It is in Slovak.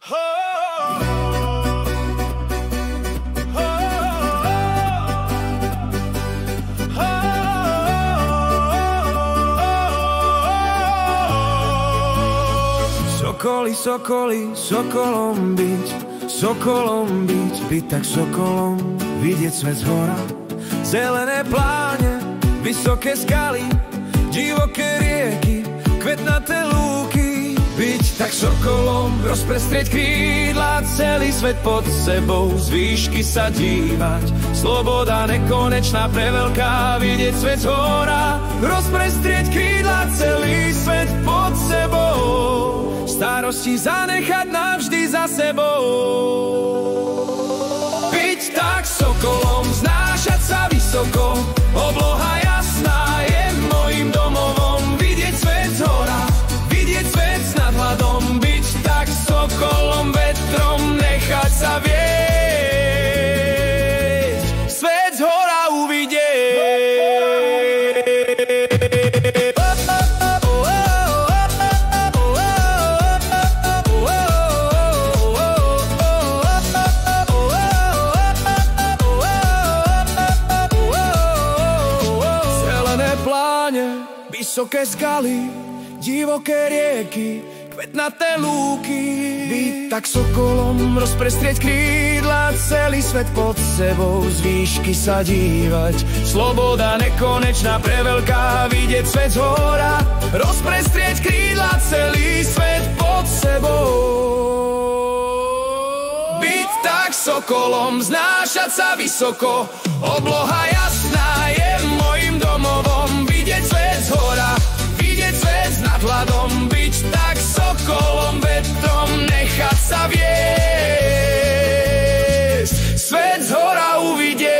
Sokoli, sokoli, sokolom byť tak sokolom, vidieť svet zhora. Zelené pláne, vysoké skaly, divoké rieky, kvetnaté lúky. Byť tak sokolom, rozprestrieť krídla, celý svet pod sebou, z výšky sa dívať. Sloboda nekonečná, preveľká, vidieť svet zhora. Rozprestrieť krídla, celý svet pod sebou, starosti zanechať navždy za sebou. Byť tak sokolom, znášať sa vysoko, obloha jasná je mojím domovom. Vidieť svet zhora, vidieť svet s nadhľadom. Byť tak sokolom, vetrom nechať sa viesť, svet zhora uvidieť. Vysoké skaly, divoké rieky, kvetnaté lúky. Byť tak sokolom, rozprestrieť krídla, celý svet pod sebou, z výšky sa dívať. Sloboda nekonečná, preveľká, vidieť svet zhora. Rozprestrieť krídla, celý svet pod sebou. Byť tak sokolom, znášať sa vysoko, obloha jasná je mojím domovom. Vidieť svet zhora, vidieť svet s nadhľadom. Byť tak sokolom, vetrom nechať sa viesť, svet zhora uvidieť.